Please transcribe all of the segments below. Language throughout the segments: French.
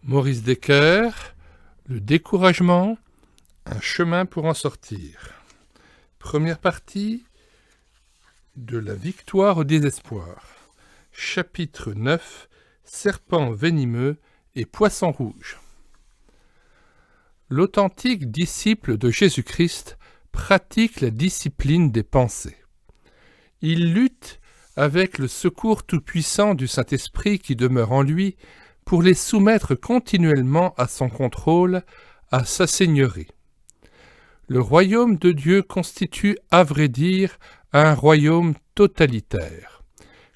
Maurice Decker, le découragement, un chemin pour en sortir. Première partie de la victoire au désespoir. Chapitre 9, serpent venimeux et poisson rouge. L'authentique disciple de Jésus-Christ pratique la discipline des pensées. Il lutte avec le secours tout-puissant du Saint-Esprit qui demeure en lui pour les soumettre continuellement à son contrôle, à sa seigneurie. Le royaume de Dieu constitue, à vrai dire, un royaume totalitaire.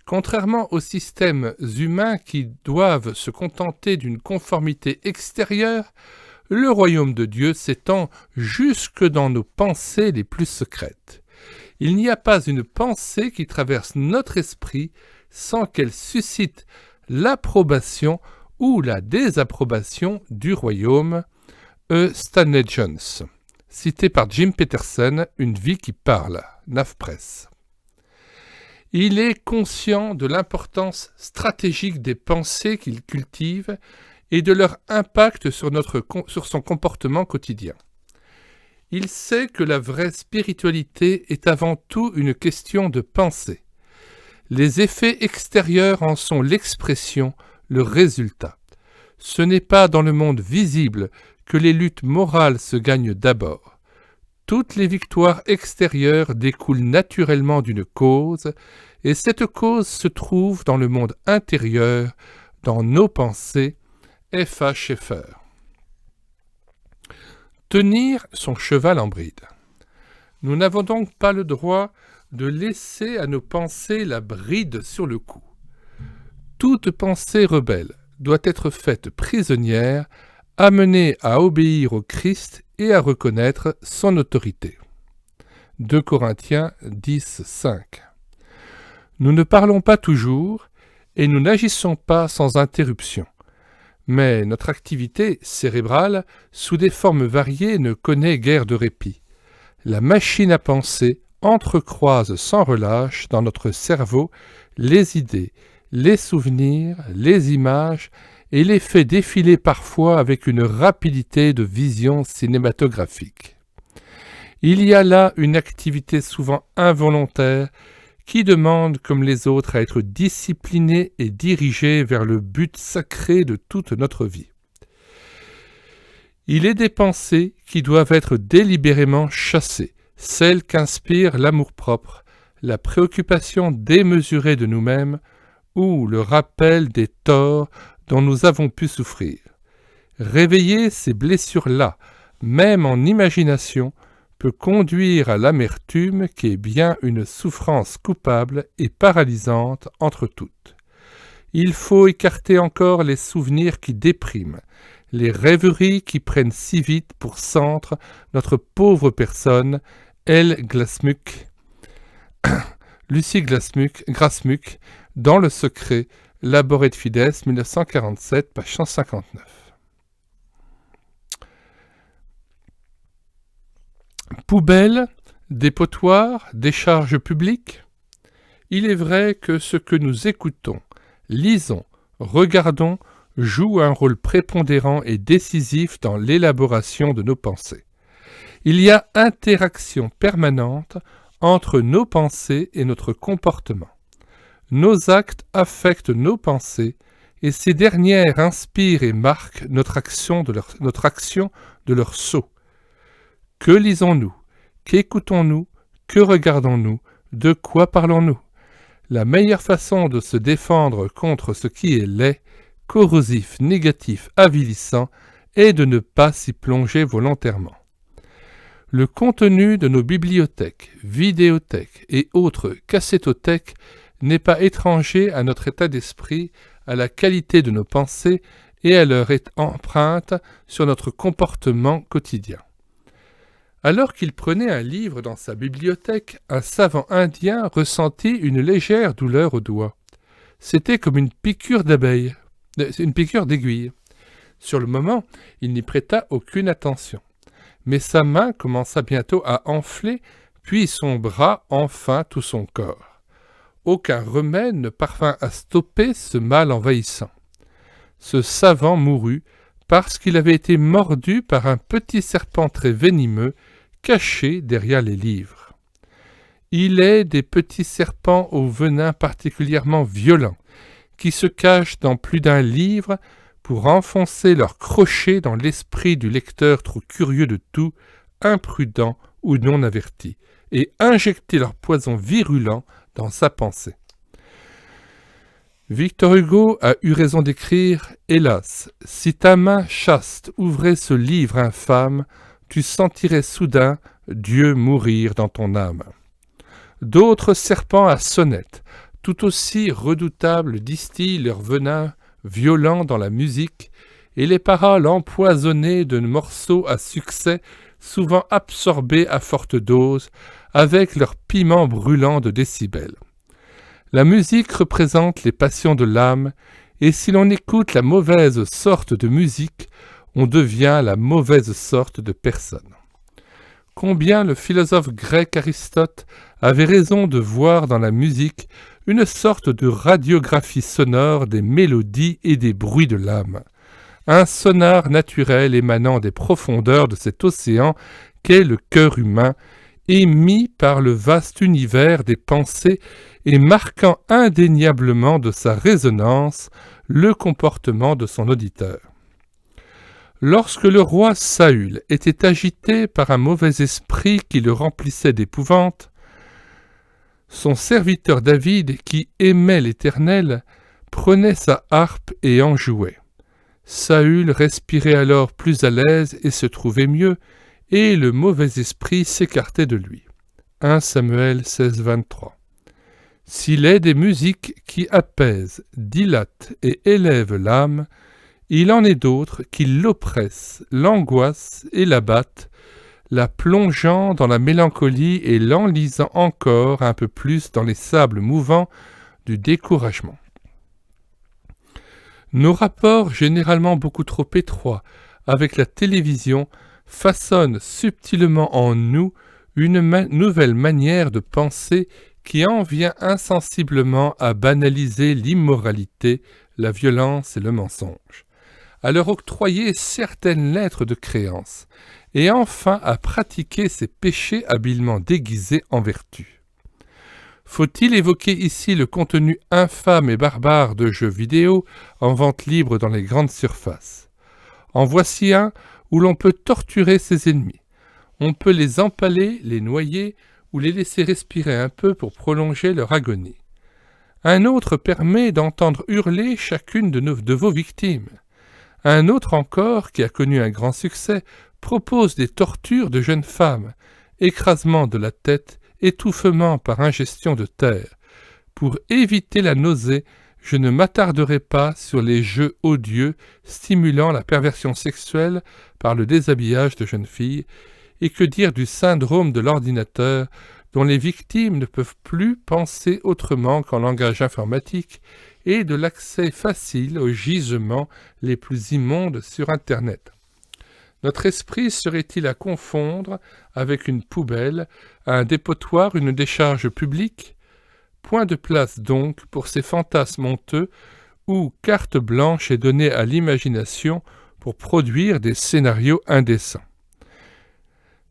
Contrairement aux systèmes humains qui doivent se contenter d'une conformité extérieure, le royaume de Dieu s'étend jusque dans nos pensées les plus secrètes. Il n'y a pas une pensée qui traverse notre esprit sans qu'elle suscite l'approbation ou la désapprobation du royaume. Stanley Jones, cité par Jim Peterson, Une vie qui parle, NAF Press. Il est conscient de l'importance stratégique des pensées qu'il cultive et de leur impact sur son comportement quotidien. Il sait que la vraie spiritualité est avant tout une question de pensée. Les effets extérieurs en sont l'expression, le résultat. Ce n'est pas dans le monde visible que les luttes morales se gagnent d'abord. Toutes les victoires extérieures découlent naturellement d'une cause, et cette cause se trouve dans le monde intérieur, dans nos pensées. F.A. Schaeffer. Tenir son cheval en bride. Nous n'avons donc pas le droit de laisser à nos pensées la bride sur le cou. Toute pensée rebelle doit être faite prisonnière, amenée à obéir au Christ et à reconnaître son autorité. 2 Corinthiens 10, 5. Nous ne parlons pas toujours et nous n'agissons pas sans interruption. Mais notre activité cérébrale, sous des formes variées, ne connaît guère de répit. La machine à penser entrecroise sans relâche dans notre cerveau les idées, les souvenirs, les images et les fait défiler parfois avec une rapidité de vision cinématographique. Il y a là une activité souvent involontaire qui demande comme les autres à être disciplinée et dirigée vers le but sacré de toute notre vie. Il est des pensées qui doivent être délibérément chassées, celles qu'inspire l'amour-propre, la préoccupation démesurée de nous-mêmes ou le rappel des torts dont nous avons pu souffrir. Réveiller ces blessures-là, même en imagination, peut conduire à l'amertume qui est bien une souffrance coupable et paralysante entre toutes. Il faut écarter encore les souvenirs qui dépriment, les rêveries qui prennent si vite pour centre notre pauvre personne, Lucie Grasmuck, dans Le Secret, Labor et Fides, 1947, page 159. Poubelles, dépotoirs, décharges publiques. Il est vrai que ce que nous écoutons, lisons, regardons joue un rôle prépondérant et décisif dans l'élaboration de nos pensées. Il y a interaction permanente entre nos pensées et notre comportement. Nos actes affectent nos pensées et ces dernières inspirent et marquent notre action de leur sceau. Que lisons-nous? Qu'écoutons-nous? Que regardons-nous? De quoi parlons-nous? La meilleure façon de se défendre contre ce qui est laid, corrosif, négatif, avilissant, est de ne pas s'y plonger volontairement. Le contenu de nos bibliothèques, vidéothèques et autres cassettothèques n'est pas étranger à notre état d'esprit, à la qualité de nos pensées et à leur empreinte sur notre comportement quotidien. Alors qu'il prenait un livre dans sa bibliothèque, un savant indien ressentit une légère douleur au doigt. C'était comme une piqûre d'aiguille. Sur le moment, il n'y prêta aucune attention. Mais sa main commença bientôt à enfler, puis son bras, enfin tout son corps. Aucun remède ne parvint à stopper ce mal envahissant. Ce savant mourut parce qu'il avait été mordu par un petit serpent très venimeux caché derrière les livres. Il est des petits serpents au venin particulièrement violent qui se cachent dans plus d'un livre pour enfoncer leurs crochets dans l'esprit du lecteur trop curieux de tout, imprudent ou non averti, et injecter leur poison virulent dans sa pensée. Victor Hugo a eu raison d'écrire « Hélas, si ta main chaste ouvrait ce livre infâme, tu sentirais soudain Dieu mourir dans ton âme. » D'autres serpents à sonnette, tout aussi redoutables, distillent leur venin violent dans la musique et les paroles empoisonnées de morceaux à succès souvent absorbés à forte dose avec leur piment brûlant de décibels. La musique représente les passions de l'âme et si l'on écoute la mauvaise sorte de musique, on devient la mauvaise sorte de personne. Combien le philosophe grec Aristote avait raison de voir dans la musique une sorte de radiographie sonore des mélodies et des bruits de l'âme, un sonar naturel émanant des profondeurs de cet océan qu'est le cœur humain, émis par le vaste univers des pensées et marquant indéniablement de sa résonance le comportement de son auditeur. Lorsque le roi Saül était agité par un mauvais esprit qui le remplissait d'épouvante, son serviteur David, qui aimait l'Éternel, prenait sa harpe et en jouait. Saül respirait alors plus à l'aise et se trouvait mieux, et le mauvais esprit s'écartait de lui. 1 Samuel 16, 23. S'il est des musiques qui apaisent, dilatent et élèvent l'âme, il en est d'autres qui l'oppressent, l'angoissent et l'abattent, la plongeant dans la mélancolie et l'enlisant encore un peu plus dans les sables mouvants du découragement. Nos rapports, généralement beaucoup trop étroits, avec la télévision, façonnent subtilement en nous une nouvelle manière de penser qui en vient insensiblement à banaliser l'immoralité, la violence et le mensonge, à leur octroyer certaines lettres de créance, et enfin à pratiquer ces péchés habilement déguisés en vertu. Faut-il évoquer ici le contenu infâme et barbare de jeux vidéo en vente libre dans les grandes surfaces? En voici un où l'on peut torturer ses ennemis. On peut les empaler, les noyer ou les laisser respirer un peu pour prolonger leur agonie. Un autre permet d'entendre hurler chacune de vos victimes. Un autre encore, qui a connu un grand succès, propose des tortures de jeunes femmes, écrasement de la tête, étouffement par ingestion de terre. Pour éviter la nausée, je ne m'attarderai pas sur les jeux odieux stimulant la perversion sexuelle par le déshabillage de jeunes filles, et que dire du syndrome de l'ordinateur dont les victimes ne peuvent plus penser autrement qu'en langage informatique et de l'accès facile aux gisements les plus immondes sur Internet. Notre esprit serait-il à confondre avec une poubelle, un dépotoir, une décharge publique? Point de place donc pour ces fantasmes honteux où carte blanche est donnée à l'imagination pour produire des scénarios indécents.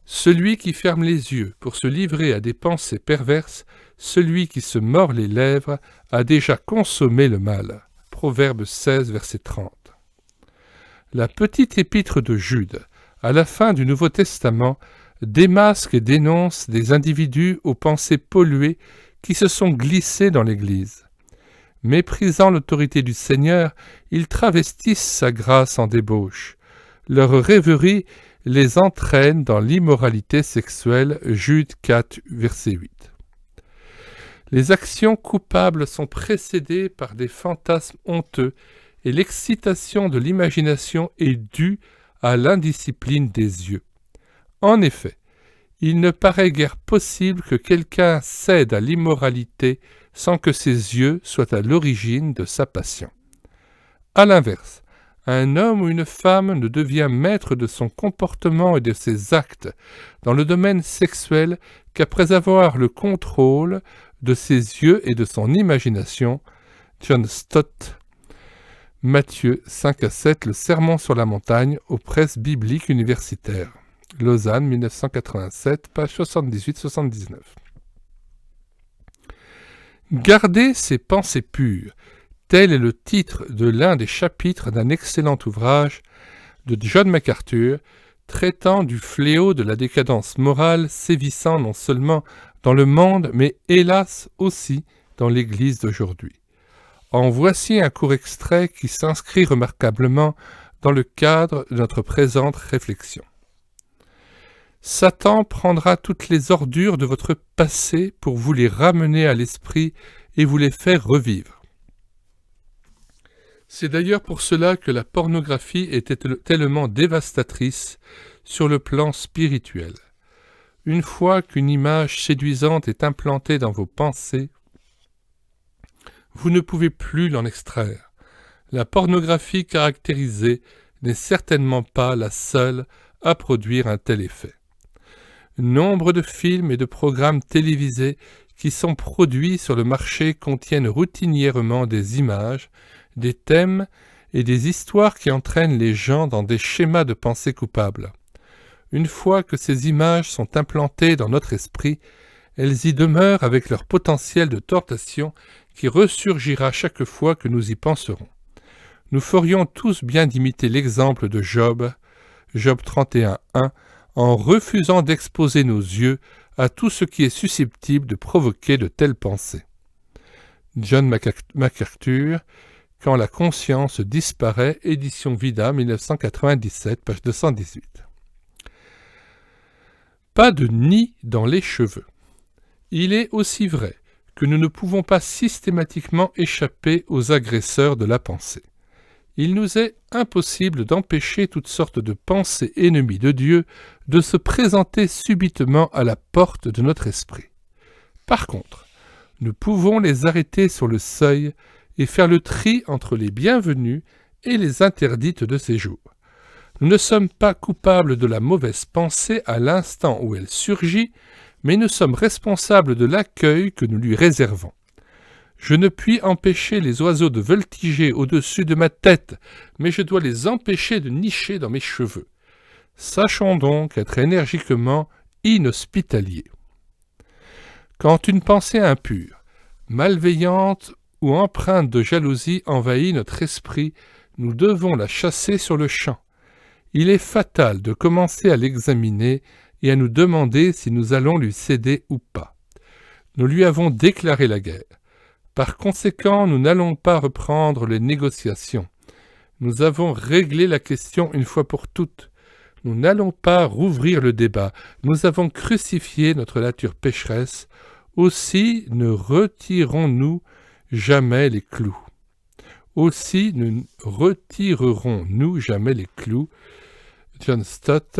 Celui qui ferme les yeux pour se livrer à des pensées perverses, celui qui se mord les lèvres, a déjà consommé le mal. Proverbe 16, verset 30. La petite épître de Jude, à la fin du Nouveau Testament, démasque et dénonce des individus aux pensées polluées qui se sont glissés dans l'Église. Méprisant l'autorité du Seigneur, ils travestissent sa grâce en débauche. Leur rêverie les entraîne dans l'immoralité sexuelle, Jude 4, verset 8. Les actions coupables sont précédées par des fantasmes honteux et l'excitation de l'imagination est due à l'indiscipline des yeux. En effet, il ne paraît guère possible que quelqu'un cède à l'immoralité sans que ses yeux soient à l'origine de sa passion. À l'inverse, un homme ou une femme ne devient maître de son comportement et de ses actes dans le domaine sexuel qu'après avoir le contrôle de ses yeux et de son imagination. John Stott, Matthieu 5 à 7, le Sermon sur la montagne aux presses bibliques universitaires. Lausanne, 1987, page 78-79. Garder ses pensées pures, tel est le titre de l'un des chapitres d'un excellent ouvrage de John MacArthur, traitant du fléau de la décadence morale sévissant non seulement dans le monde, mais hélas aussi dans l'Église d'aujourd'hui. En voici un court extrait qui s'inscrit remarquablement dans le cadre de notre présente réflexion. Satan prendra toutes les ordures de votre passé pour vous les ramener à l'esprit et vous les faire revivre. C'est d'ailleurs pour cela que la pornographie était tellement dévastatrice sur le plan spirituel. Une fois qu'une image séduisante est implantée dans vos pensées, vous ne pouvez plus l'en extraire. La pornographie caractérisée n'est certainement pas la seule à produire un tel effet. Nombre de films et de programmes télévisés qui sont produits sur le marché contiennent routinièrement des images, des thèmes et des histoires qui entraînent les gens dans des schémas de pensée coupables. Une fois que ces images sont implantées dans notre esprit, elles y demeurent avec leur potentiel de tentation qui ressurgira chaque fois que nous y penserons. Nous ferions tous bien d'imiter l'exemple de Job, Job 31:1, en refusant d'exposer nos yeux à tout ce qui est susceptible de provoquer de telles pensées. John MacArthur, Quand la conscience disparaît, édition Vida, 1997, page 218. Pas de nid dans les cheveux. Il est aussi vrai que nous ne pouvons pas systématiquement échapper aux agresseurs de la pensée. Il nous est impossible d'empêcher toutes sortes de pensées ennemies de Dieu de se présenter subitement à la porte de notre esprit. Par contre, nous pouvons les arrêter sur le seuil et faire le tri entre les bienvenues et les interdites de séjour. Nous ne sommes pas coupables de la mauvaise pensée à l'instant où elle surgit, mais nous sommes responsables de l'accueil que nous lui réservons. Je ne puis empêcher les oiseaux de voltiger au-dessus de ma tête, mais je dois les empêcher de nicher dans mes cheveux. Sachons donc être énergiquement inhospitaliers. Quand une pensée impure, malveillante ou empreinte de jalousie envahit notre esprit, nous devons la chasser sur le champ. Il est fatal de commencer à l'examiner et à nous demander si nous allons lui céder ou pas. Nous lui avons déclaré la guerre. Par conséquent, nous n'allons pas reprendre les négociations. Nous avons réglé la question une fois pour toutes. Nous n'allons pas rouvrir le débat. Nous avons crucifié notre nature pécheresse. Aussi ne retirerons-nous jamais les clous. Aussi ne retirerons-nous jamais les clous. John Stott,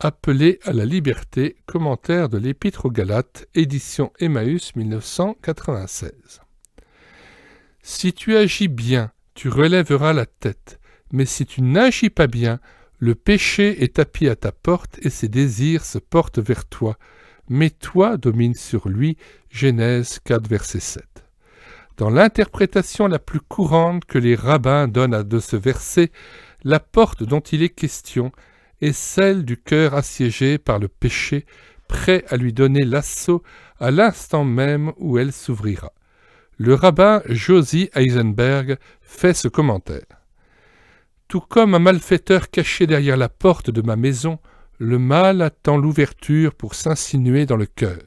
Appelé à la liberté, commentaire de l'Épître aux Galates, édition Emmaüs 1996. Si tu agis bien, tu relèveras la tête, mais si tu n'agis pas bien, le péché est tapis à ta porte et ses désirs se portent vers toi, mais toi domines sur lui. Genèse 4, verset 7. Dans l'interprétation la plus courante que les rabbins donnent de ce verset, la porte dont il est question est celle du cœur assiégé par le péché, prêt à lui donner l'assaut à l'instant même où elle s'ouvrira. Le rabbin Josie Eisenberg fait ce commentaire. Tout comme un malfaiteur caché derrière la porte de ma maison, le mal attend l'ouverture pour s'insinuer dans le cœur.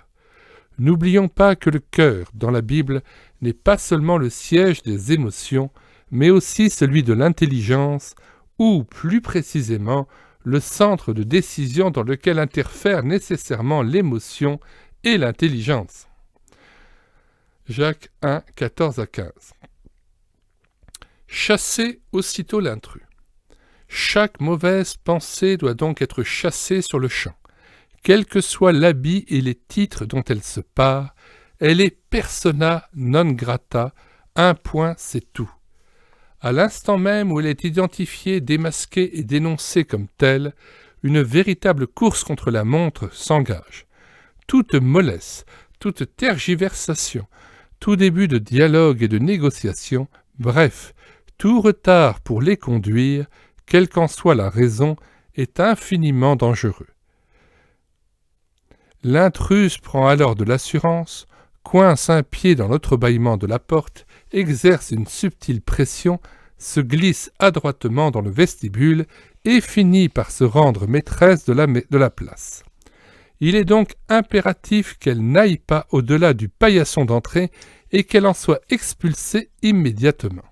N'oublions pas que le cœur, dans la Bible, n'est pas seulement le siège des émotions, mais aussi celui de l'intelligence, ou, plus précisément, le centre de décision dans lequel interfèrent nécessairement l'émotion et l'intelligence. Jacques 1, 14 à 15. Chassez aussitôt l'intrus. Chaque mauvaise pensée doit donc être chassée sur le champ. Quel que soit l'habit et les titres dont elle se pare, elle est persona non grata, un point c'est tout. À l'instant même où elle est identifiée, démasquée et dénoncée comme telle, une véritable course contre la montre s'engage. Toute mollesse, toute tergiversation, tout début de dialogue et de négociation, bref, Tout retard pour les conduire, quelle qu'en soit la raison, est infiniment dangereux. L'intruse prend alors de l'assurance, coince un pied dans l'entrebâillement de la porte, exerce une subtile pression, se glisse adroitement dans le vestibule et finit par se rendre maîtresse de la place. Il est donc impératif qu'elle n'aille pas au-delà du paillasson d'entrée et qu'elle en soit expulsée immédiatement.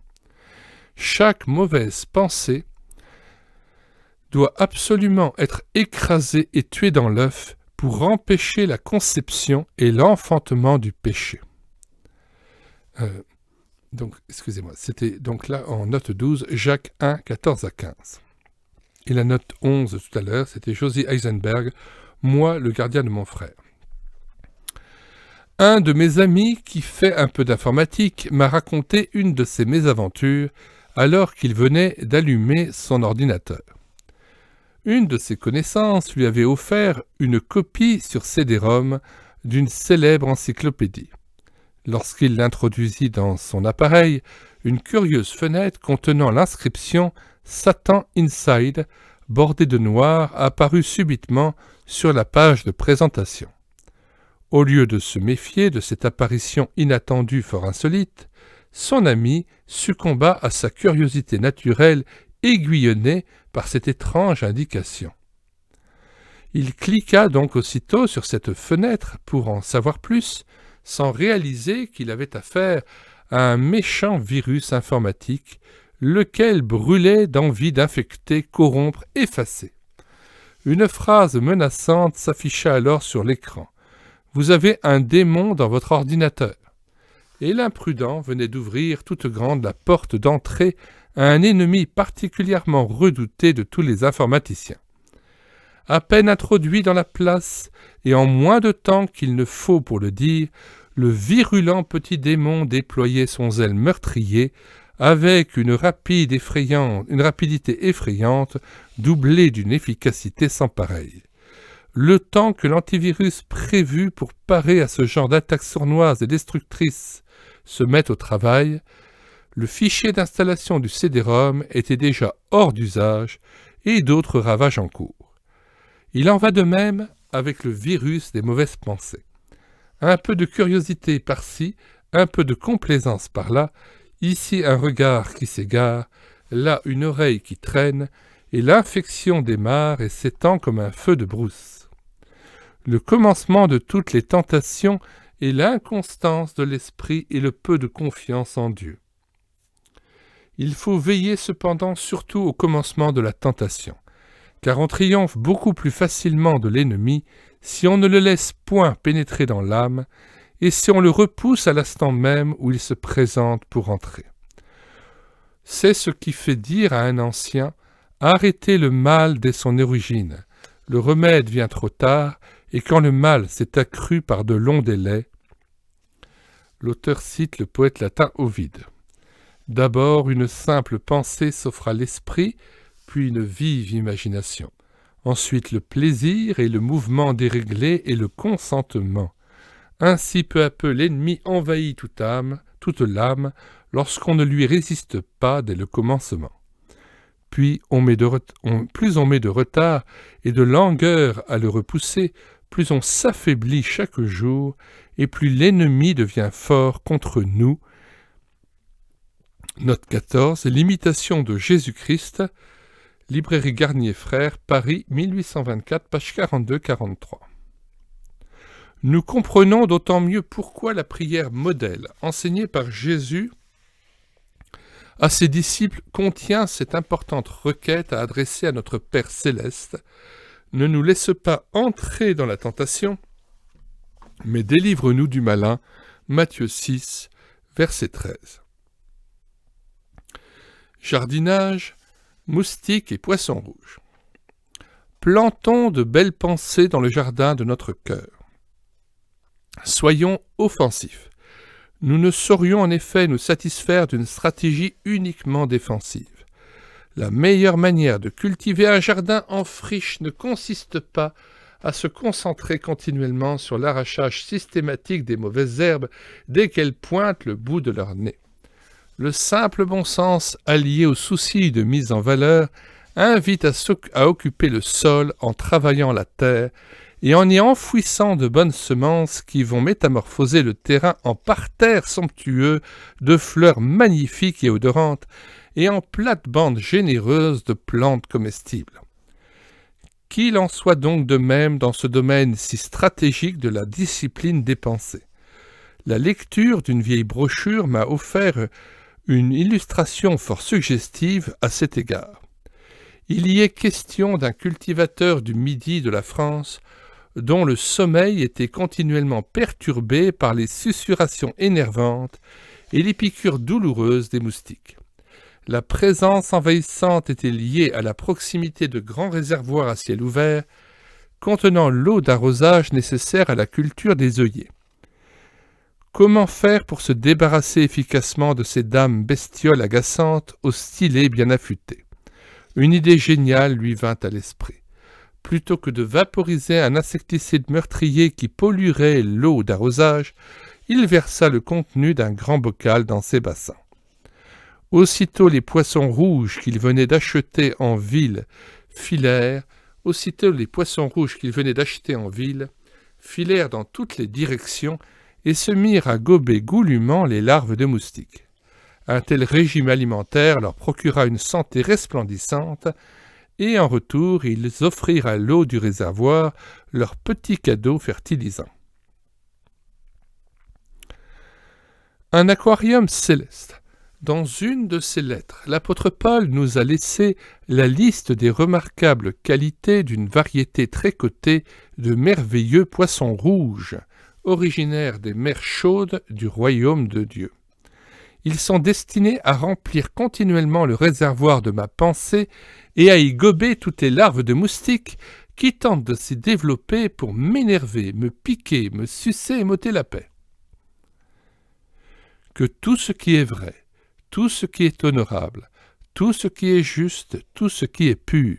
Chaque mauvaise pensée doit absolument être écrasée et tuée dans l'œuf pour empêcher la conception et l'enfantement du péché. C'était donc là en note 12, Jacques 1, 14 à 15. Et la note 11 tout à l'heure, c'était Josie Eisenberg, moi le gardien de mon frère. Un de mes amis qui fait un peu d'informatique m'a raconté une de ses mésaventures alors qu'il venait d'allumer son ordinateur. Une de ses connaissances lui avait offert une copie sur CD-ROM d'une célèbre encyclopédie. Lorsqu'il l'introduisit dans son appareil, une curieuse fenêtre contenant l'inscription « Satan Inside » bordée de noir apparut subitement sur la page de présentation. Au lieu de se méfier de cette apparition inattendue fort insolite, son ami succomba à sa curiosité naturelle aiguillonnée par cette étrange indication. Il cliqua donc aussitôt sur cette fenêtre pour en savoir plus, sans réaliser qu'il avait affaire à un méchant virus informatique, lequel brûlait d'envie d'infecter, corrompre, effacer. Une phrase menaçante s'afficha alors sur l'écran. « Vous avez un démon dans votre ordinateur ». Et l'imprudent venait d'ouvrir toute grande la porte d'entrée à un ennemi particulièrement redouté de tous les informaticiens. À peine introduit dans la place, et en moins de temps qu'il ne faut pour le dire, le virulent petit démon déployait son zèle meurtrier avec une rapidité effrayante, doublée d'une efficacité sans pareille. Le temps que l'antivirus prévu pour parer à ce genre d'attaques sournoises et destructrices se mette au travail, le fichier d'installation du CD-ROM était déjà hors d'usage et d'autres ravages en cours. Il en va de même avec le virus des mauvaises pensées. Un peu de curiosité par-ci, un peu de complaisance par-là, ici un regard qui s'égare, là une oreille qui traîne, et l'infection démarre et s'étend comme un feu de brousse. Le commencement de toutes les tentations est l'inconstance de l'esprit et le peu de confiance en Dieu. Il faut veiller cependant surtout au commencement de la tentation, car on triomphe beaucoup plus facilement de l'ennemi si on ne le laisse point pénétrer dans l'âme et si on le repousse à l'instant même où il se présente pour entrer. C'est ce qui fait dire à un ancien « Arrêtez le mal dès son origine, le remède vient trop tard, et quand le mal s'est accru par de longs délais. » L'auteur cite le poète latin Ovide. D'abord, une simple pensée s'offre à l'esprit, puis une vive imagination. Ensuite, le plaisir et le mouvement déréglé et le consentement. Ainsi, peu à peu, l'ennemi envahit toute l'âme, lorsqu'on ne lui résiste pas dès le commencement. Puis, plus on met de retard et de langueur à le repousser, plus on s'affaiblit chaque jour, et plus l'ennemi devient fort contre nous. Note 14, l'imitation de Jésus-Christ, Librairie Garnier Frères, Paris, 1824, page 42-43. Nous comprenons d'autant mieux pourquoi la prière modèle, enseignée par Jésus à ses disciples, contient cette importante requête à adresser à notre Père céleste. Ne nous laisse pas entrer dans la tentation, mais délivre-nous du malin. Matthieu 6, verset 13. Jardinage, moustiques et poissons rouges. Plantons de belles pensées dans le jardin de notre cœur. Soyons offensifs. Nous ne saurions en effet nous satisfaire d'une stratégie uniquement défensive. La meilleure manière de cultiver un jardin en friche ne consiste pas à se concentrer continuellement sur l'arrachage systématique des mauvaises herbes dès qu'elles pointent le bout de leur nez. Le simple bon sens, allié au souci de mise en valeur, invite à occuper le sol en travaillant la terre et en y enfouissant de bonnes semences qui vont métamorphoser le terrain en parterre somptueux de fleurs magnifiques et odorantes et en plates-bandes généreuses de plantes comestibles. Qu'il en soit donc de même dans ce domaine si stratégique de la discipline des pensées. La lecture d'une vieille brochure m'a offert une illustration fort suggestive à cet égard. Il y est question d'un cultivateur du Midi de la France dont le sommeil était continuellement perturbé par les susurrations énervantes et les piqûres douloureuses des moustiques. La présence envahissante était liée à la proximité de grands réservoirs à ciel ouvert contenant l'eau d'arrosage nécessaire à la culture des œillets. Comment faire pour se débarrasser efficacement de ces dames bestioles agaçantes au stylet bien affûté? Une idée géniale lui vint à l'esprit. Plutôt que de vaporiser un insecticide meurtrier qui polluerait l'eau d'arrosage, il versa le contenu d'un grand bocal dans ses bassins. Aussitôt les poissons rouges qu'il venait d'acheter en ville filèrent dans toutes les directions et se mirent à gober goulûment les larves de moustiques. Un tel régime alimentaire leur procura une santé resplendissante, et en retour ils offrirent à l'eau du réservoir leur petit cadeau fertilisant. Un aquarium céleste. Dans une de ses lettres, l'apôtre Paul nous a laissé la liste des remarquables qualités d'une variété très cotée de merveilleux poissons rouges, originaires des mers chaudes du royaume de Dieu. Ils sont destinés à remplir continuellement le réservoir de ma pensée et à y gober toutes les larves de moustiques qui tentent de s'y développer pour m'énerver, me piquer, me sucer et m'ôter la paix. Que tout ce qui est vrai, tout ce qui est honorable, tout ce qui est juste, tout ce qui est pur,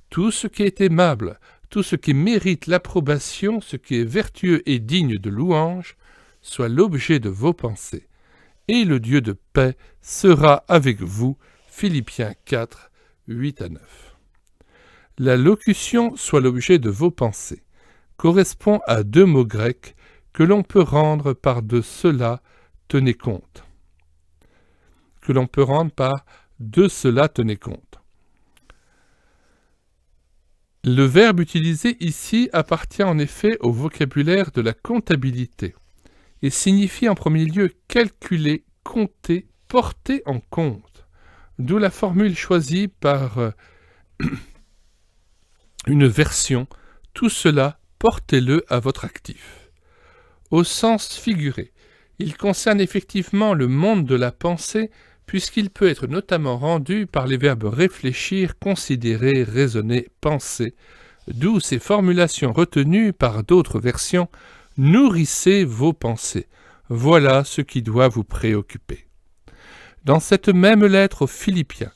tout ce qui est aimable, tout ce qui mérite l'approbation, ce qui est vertueux et digne de louange, soit l'objet de vos pensées. Et le Dieu de paix sera avec vous. Philippiens 4, 8 à 9. La locution « soit l'objet de vos pensées » correspond à deux mots grecs que l'on peut rendre par « de cela tenez compte ». Le verbe utilisé ici appartient en effet au vocabulaire de la comptabilité et signifie en premier lieu calculer, compter, porter en compte, d'où la formule choisie par une version « tout cela, portez-le à votre actif ». Au sens figuré, il concerne effectivement le monde de la pensée puisqu'il peut être notamment rendu par les verbes réfléchir, considérer, raisonner, penser, d'où ces formulations retenues par d'autres versions « nourrissez vos pensées ». Voilà ce qui doit vous préoccuper. Dans cette même lettre aux Philippiens,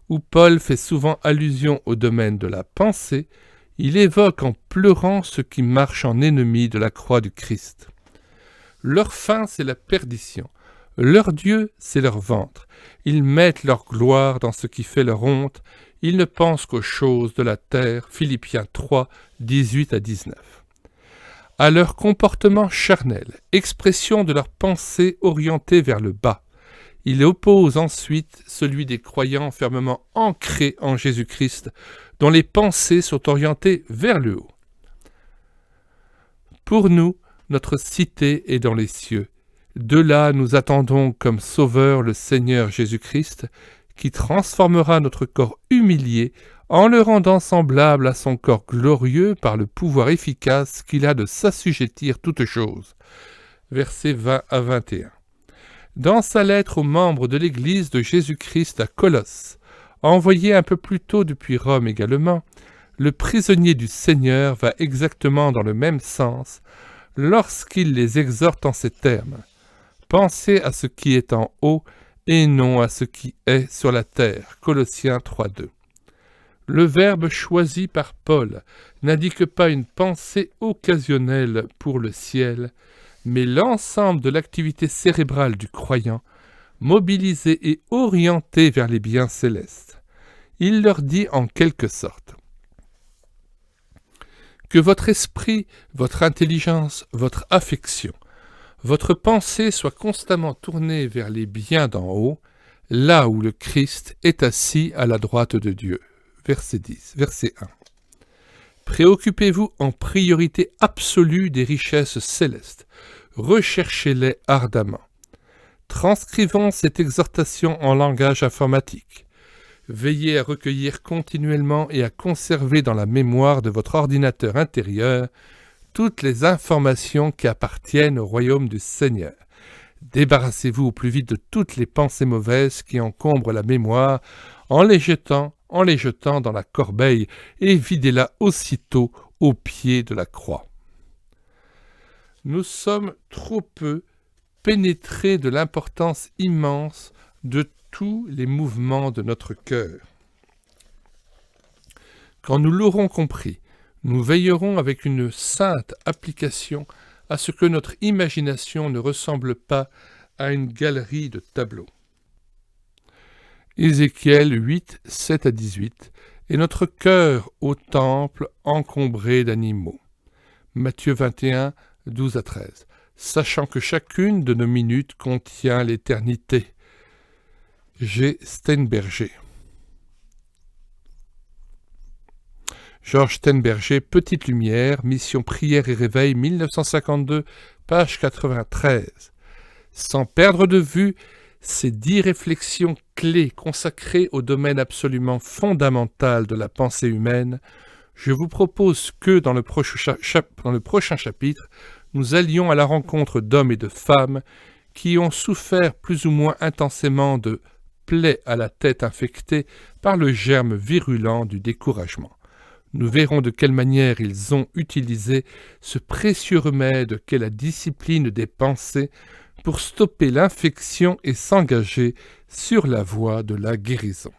où Paul fait souvent allusion au domaine de la pensée, il évoque en pleurant ceux qui marchent en ennemis de la croix du Christ. Leur fin, c'est la perdition. Leur Dieu, c'est leur ventre. Ils mettent leur gloire dans ce qui fait leur honte. Ils ne pensent qu'aux choses de la terre. Philippiens 3, 18 à 19. À leur comportement charnel, expression de leur pensée orientée vers le bas, il oppose ensuite celui des croyants fermement ancrés en Jésus-Christ, dont les pensées sont orientées vers le haut. Pour nous, notre cité est dans les cieux. De là, nous attendons comme sauveur le Seigneur Jésus-Christ, qui transformera notre corps humilié en le rendant semblable à son corps glorieux par le pouvoir efficace qu'il a de s'assujettir toutes choses. Versets 20 à 21. Dans sa lettre aux membres de l'Église de Jésus-Christ à Colosse, envoyée un peu plus tôt depuis Rome également, le prisonnier du Seigneur va exactement dans le même sens lorsqu'il les exhorte en ces termes. Pensez à ce qui est en haut et non à ce qui est sur la terre. Colossiens 3.2. Le verbe choisi par Paul n'indique pas une pensée occasionnelle pour le ciel, mais l'ensemble de l'activité cérébrale du croyant mobilisés et orientés vers les biens célestes. Il leur dit en quelque sorte que votre esprit, votre intelligence, votre affection, votre pensée soit constamment tournée vers les biens d'en haut, là où le Christ est assis à la droite de Dieu. Verset 1. Préoccupez-vous en priorité absolue des richesses célestes. Recherchez-les ardemment. Transcrivons cette exhortation en langage informatique. Veillez à recueillir continuellement et à conserver dans la mémoire de votre ordinateur intérieur toutes les informations qui appartiennent au royaume du Seigneur. Débarrassez-vous au plus vite de toutes les pensées mauvaises qui encombrent la mémoire en les jetant dans la corbeille et videz-la aussitôt au pied de la croix. Nous sommes trop peu pénétrés de l'importance immense de tous les mouvements de notre cœur. Quand nous l'aurons compris, nous veillerons avec une sainte application à ce que notre imagination ne ressemble pas à une galerie de tableaux. Ézéchiel 8, 7 à 18, et notre cœur au temple encombré d'animaux. Matthieu 21, 12 à 13, sachant que chacune de nos minutes contient l'éternité. G. Steinberger. Georges Steinberger, Petite Lumière, Mission Prière et Réveil, 1952, page 93. Sans perdre de vue ces 10 réflexions clés consacrées au domaine absolument fondamental de la pensée humaine, je vous propose que, dans le prochain chapitre, nous allions à la rencontre d'hommes et de femmes qui ont souffert plus ou moins intensément de plaies à la tête infectée par le germe virulent du découragement. Nous verrons de quelle manière ils ont utilisé ce précieux remède qu'est la discipline des pensées pour stopper l'infection et s'engager sur la voie de la guérison.